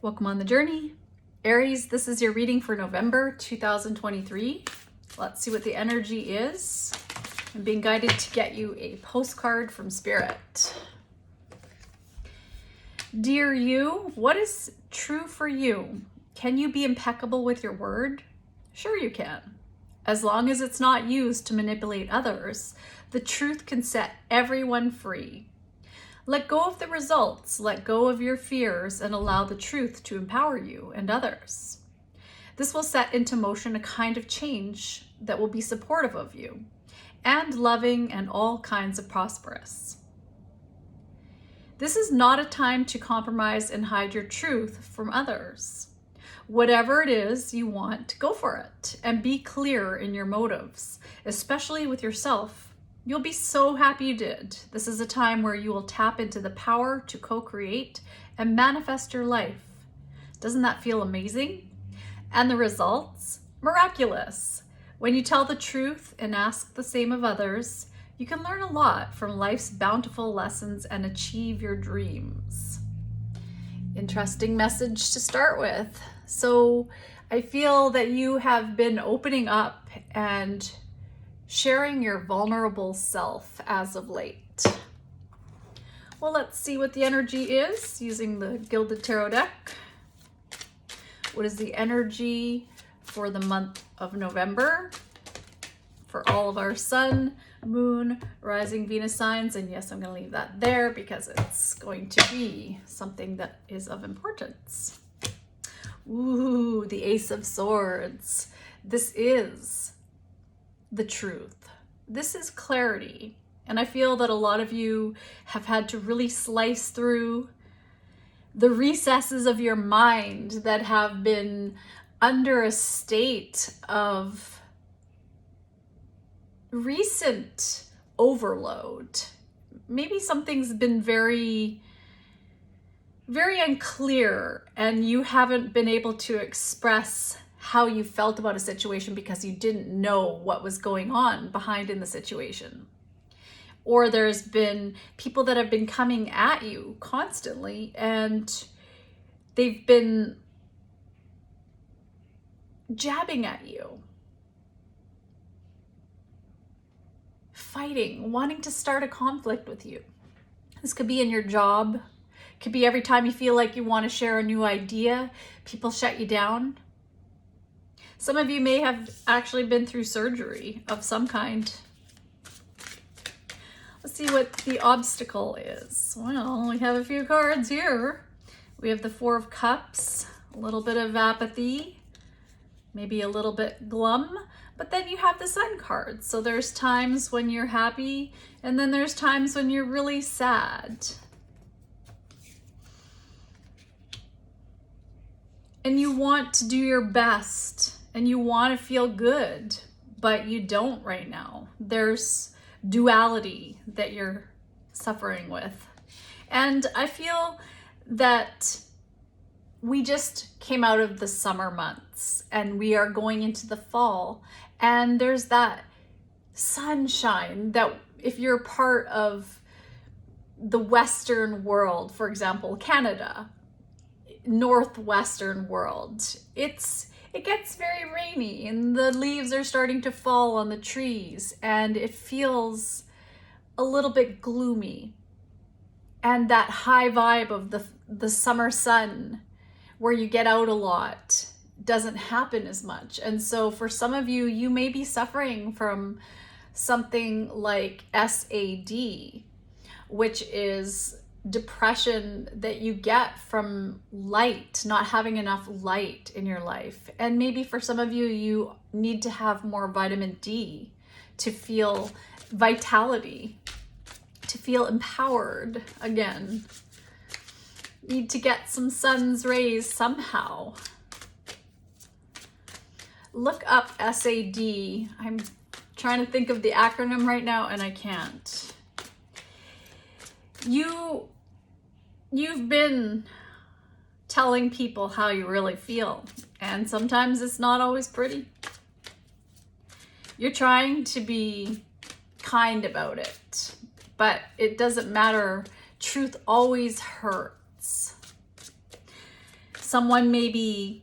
Welcome on the journey. Aries, this is your reading for November 2023. Let's see what the energy is. I'm being guided to get you a postcard from Spirit. Dear you, what is true for you? Can you be impeccable with your word? Sure you can. As long as it's not used to manipulate others, the truth can set everyone free. Let go of the results, let go of your fears, and allow the truth to empower you and others. This will set into motion a kind of change that will be supportive of you, and loving and all kinds of prosperous. This is not a time to compromise and hide your truth from others. Whatever it is you want, go for it, and be clear in your motives, especially with yourself. You'll be so happy you did. This is a time where you will tap into the power to co-create and manifest your life. Doesn't that feel amazing? And the results? Miraculous. When you tell the truth and ask the same of others, you can learn a lot from life's bountiful lessons and achieve your dreams. Interesting message to start with. So I feel that you have been opening up and sharing your vulnerable self as of late. Well, let's see what the energy is using the Gilded Tarot deck. What is the energy for the month of November for all of our sun, moon, rising Venus signs? And yes, I'm going to leave that there because it's going to be something that is of importance. Ooh, the Ace of Swords. This is the truth. This is clarity. And I feel that a lot of you have had to really slice through the recesses of your mind that have been under a state of recent overload. Maybe something's been very unclear and you haven't been able to express how you felt about a situation because you didn't know what was going on behind in the situation. Or there's been people that have been coming at you constantly and they've been jabbing at you, fighting, wanting to start a conflict with you. This could be in your job. It could be every time you feel like you want to share a new idea, people shut you down. Some of you may have actually been through surgery of some kind. Let's see what the obstacle is. Well, we have a few cards here. We have the Four of Cups, a little bit of apathy, maybe a little bit glum, but then you have the Sun card. So there's times when you're happy, and then there's times when you're really sad. And you want to do your best. And you want to feel good, but you don't right now. There's duality that you're suffering with. And I feel that we just came out of the summer months and we are going into the fall. And there's that sunshine that if you're part of the Western world, for example, Canada, Northwestern world, it gets very rainy and the leaves are starting to fall on the trees and it feels a little bit gloomy. And that high vibe of the summer sun where you get out a lot doesn't happen as much. And so for some of you, you may be suffering from something like SAD, which is depression that you get from light, not having enough light in your life. And maybe for some of you, you need to have more vitamin D to feel vitality, to feel empowered again. Need to get some sun's rays somehow. Look up SAD. I'm trying to think of the acronym right now and I can't. You've been telling people how you really feel, and sometimes it's not always pretty. You're trying to be kind about it, but it doesn't matter. Truth always hurts. Someone may be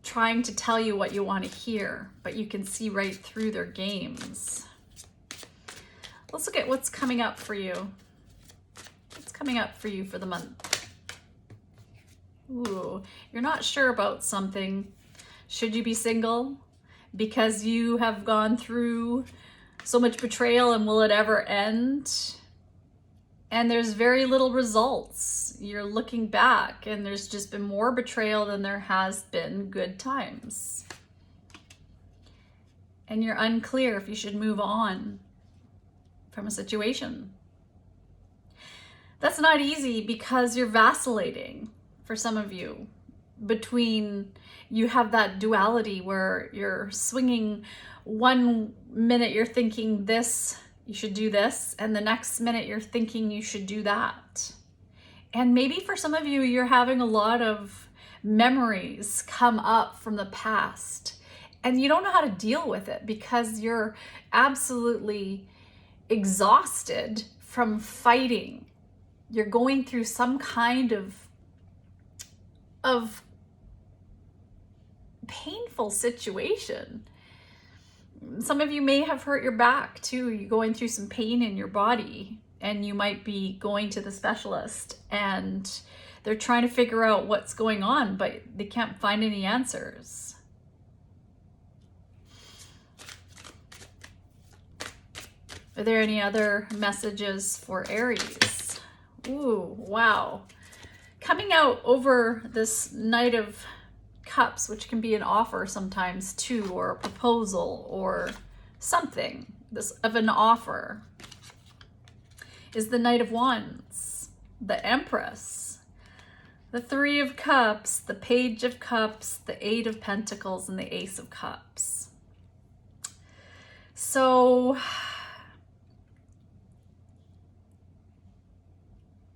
trying to tell you what you want to hear, but you can see right through their games. Let's look at what's coming up for you. What's coming up for you for the month? Ooh, you're not sure about something. Should you be single? Because you have gone through so much betrayal, and will it ever end? And there's very little results. You're looking back and there's just been more betrayal than there has been good times. And you're unclear if you should move on from a situation. That's not easy because you're vacillating for some of you. Between, you have that duality where you're swinging. One minute you're thinking this, you should do this, and the next minute you're thinking you should do that. And maybe for some of you, you're having a lot of memories come up from the past and you don't know how to deal with it because you're absolutely exhausted from fighting. You're going through some kind of painful situation. Some of you may have hurt your back too. You're going through some pain in your body, and you might be going to the specialist and they're trying to figure out what's going on, but they can't find any answers. Are there any other messages for Aries? Ooh, wow. Coming out over this Knight of Cups, which can be an offer sometimes too, or a proposal or something this of an offer, is the Knight of Wands, the Empress, the Three of Cups, the Page of Cups, the Eight of Pentacles, and the Ace of Cups. So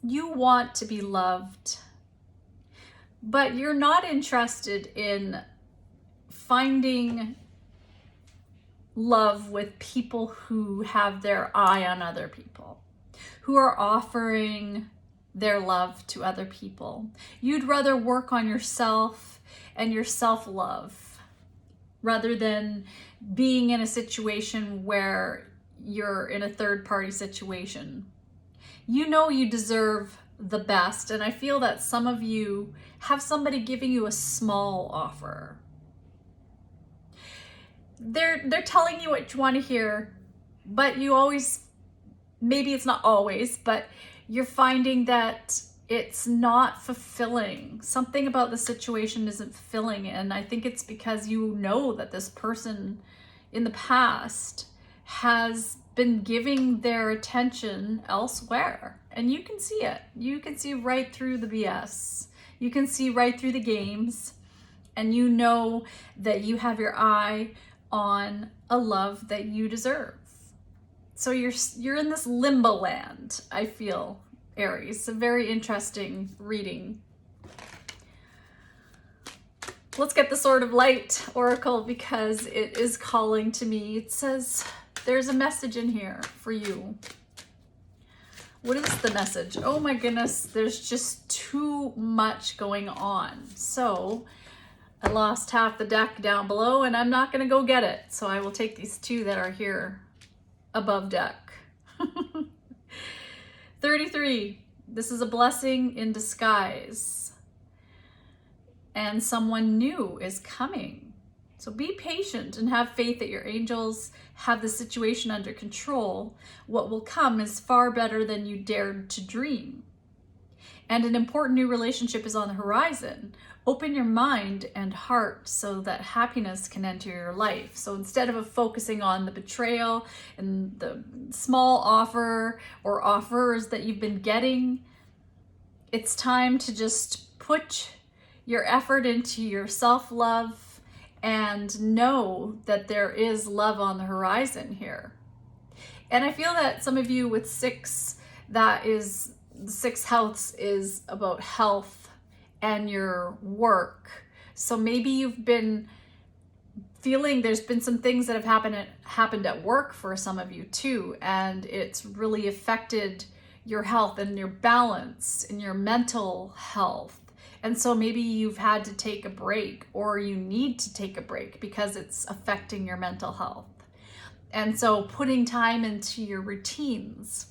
you want to be loved, but you're not interested in finding love with people who have their eye on other people, who are offering their love to other people. You'd rather work on yourself and your self-love rather than being in a situation where you're in a third-party situation. You know you deserve the best, and I feel that some of you have somebody giving you a small offer. They're telling you what you want to hear, but you always, maybe it's not always, but you're finding that it's not fulfilling. Something about the situation isn't fulfilling, and I think it's because you know that this person in the past has been giving their attention elsewhere, and you can see it. You can see right through the BS. You can see right through the games, and you know that you have your eye on a love that you deserve. So you're in this limbo land, I feel, Aries. It's a very interesting reading. Let's get the Sword of Light Oracle because it is calling to me. It says there's a message in here for you. What is the message? Oh my goodness, there's just too much going on. So I lost half the deck down below and I'm not going to go get it. So I will take these two that are here above deck. 33. This is a blessing in disguise. And someone new is coming. So be patient and have faith that your angels have the situation under control. What will come is far better than you dared to dream. And an important new relationship is on the horizon. Open your mind and heart so that happiness can enter your life. So instead of focusing on the betrayal and the small offer or offers that you've been getting, it's time to just put your effort into your self-love and know that there is love on the horizon here. And I feel that some of you with 6, that is, the 6th house is about health and your work. So maybe you've been feeling there's been some things that have happened at work for some of you too, and it's really affected your health and your balance and your mental health. And so maybe you've had to take a break, or you need to take a break because it's affecting your mental health. And so putting time into your routines,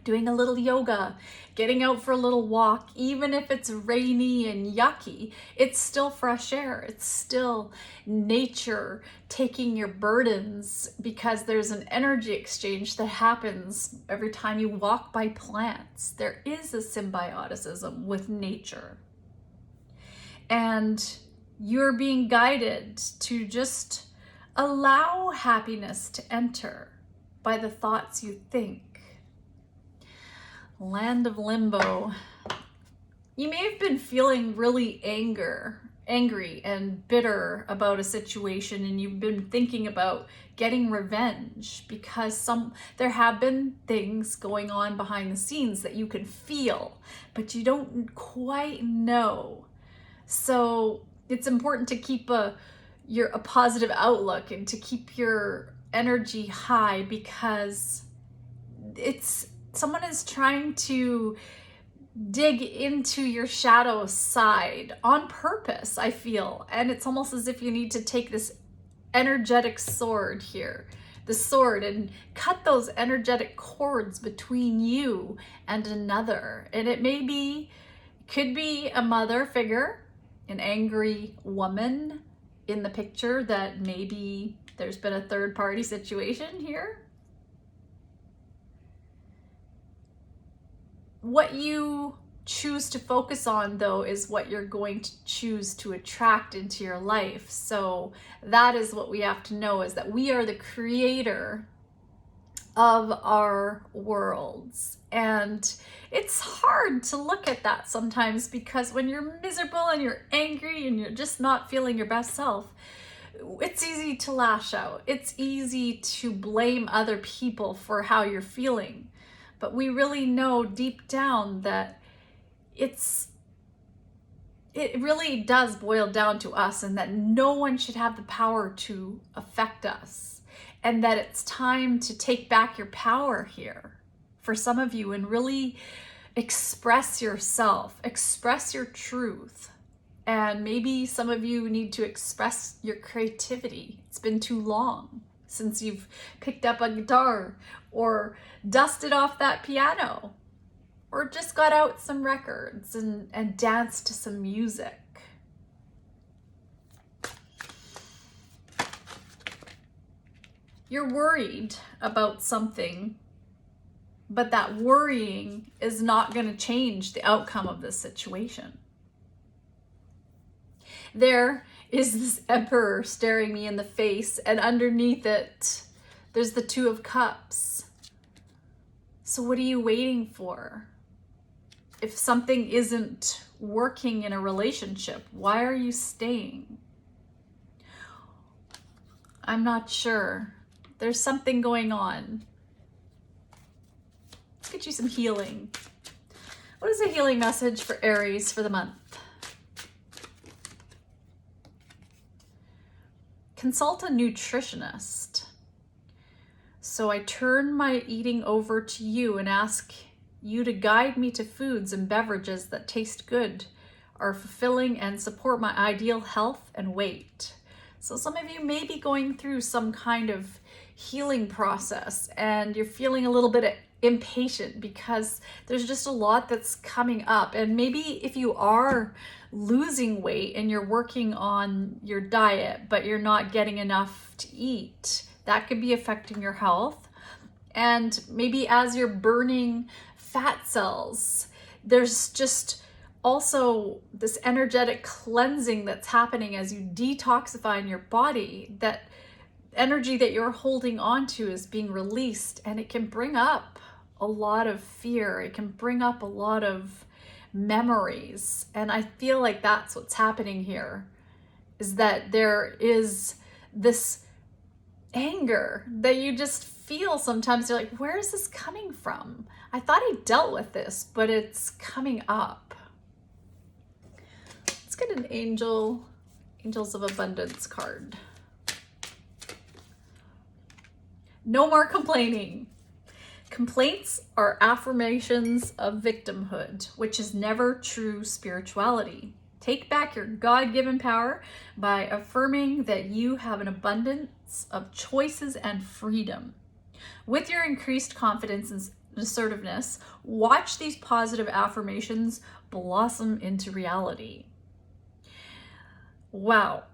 doing a little yoga, getting out for a little walk, even if it's rainy and yucky, it's still fresh air. It's still nature taking your burdens, because there's an energy exchange that happens every time you walk by plants. There is a symbioticism with nature. And you're being guided to just allow happiness to enter by the thoughts you think. Land of Limbo. You may have been feeling really angry and bitter about a situation, and you've been thinking about getting revenge because there have been things going on behind the scenes that you can feel, but you don't quite know. So it's important to keep a positive outlook and to keep your energy high, because someone is trying to dig into your shadow side on purpose, I feel. And it's almost as if you need to take this energetic sword here, the sword, and cut those energetic cords between you and another. And could be a mother figure, an angry woman in the picture, that maybe there's been a third party situation here. What you choose to focus on, though, is what you're going to choose to attract into your life. So that is what we have to know, is that we are the creator of our worlds. And it's hard to look at that sometimes, because when you're miserable and you're angry and you're just not feeling your best self, it's easy to lash out. It's easy to blame other people for how you're feeling. But we really know deep down that it really does boil down to us, and that no one should have the power to affect us. And that it's time to take back your power here for some of you and really express yourself, express your truth. And maybe some of you need to express your creativity. It's been too long since you've picked up a guitar or dusted off that piano, or just got out some records and danced to some music. You're worried about something, but that worrying is not going to change the outcome of this situation. There is this emperor staring me in the face, and underneath it, there's the Two of Cups. So what are you waiting for? If something isn't working in a relationship, why are you staying? I'm not sure. There's something going on. Let's get you some healing. What is a healing message for Aries for the month? Consult a nutritionist. So I turn my eating over to you and ask you to guide me to foods and beverages that taste good, are fulfilling, and support my ideal health and weight. So some of you may be going through some kind of healing process, and you're feeling a little bit impatient because there's just a lot that's coming up. And maybe if you are losing weight and you're working on your diet, but you're not getting enough to eat, that could be affecting your health. And maybe as you're burning fat cells, there's just also this energetic cleansing that's happening as you detoxify in your body. That energy that you're holding on to is being released, and it can bring up a lot of fear. It can bring up a lot of memories. And I feel like that's what's happening here, is that there is this anger that you just feel sometimes. You're like, where is this coming from? I thought I dealt with this, but it's coming up. Let's get an Angels of Abundance card. No more complaining. Complaints are affirmations of victimhood, which is never true spirituality. Take back your God-given power by affirming that you have an abundance of choices and freedom. With your increased confidence and assertiveness, watch these positive affirmations blossom into reality. Wow.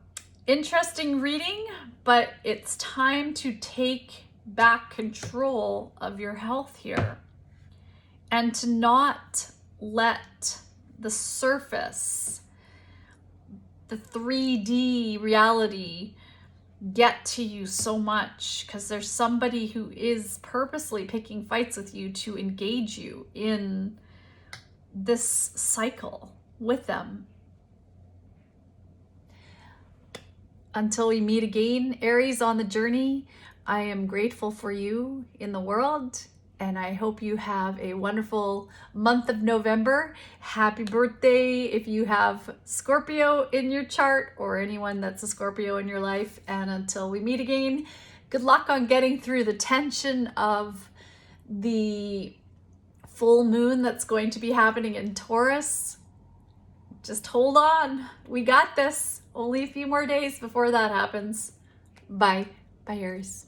Interesting reading, but it's time to take back control of your health here and to not let the surface, the 3D reality, get to you so much, because there's somebody who is purposely picking fights with you to engage you in this cycle with them. Until we meet again, Aries on the journey, I am grateful for you in the world, and I hope you have a wonderful month of November. Happy birthday if you have Scorpio in your chart or anyone that's a Scorpio in your life. And until we meet again, good luck on getting through the tension of the full moon that's going to be happening in Taurus. Just hold on. We got this. Only a few more days before that happens. Bye. Bye, Aries.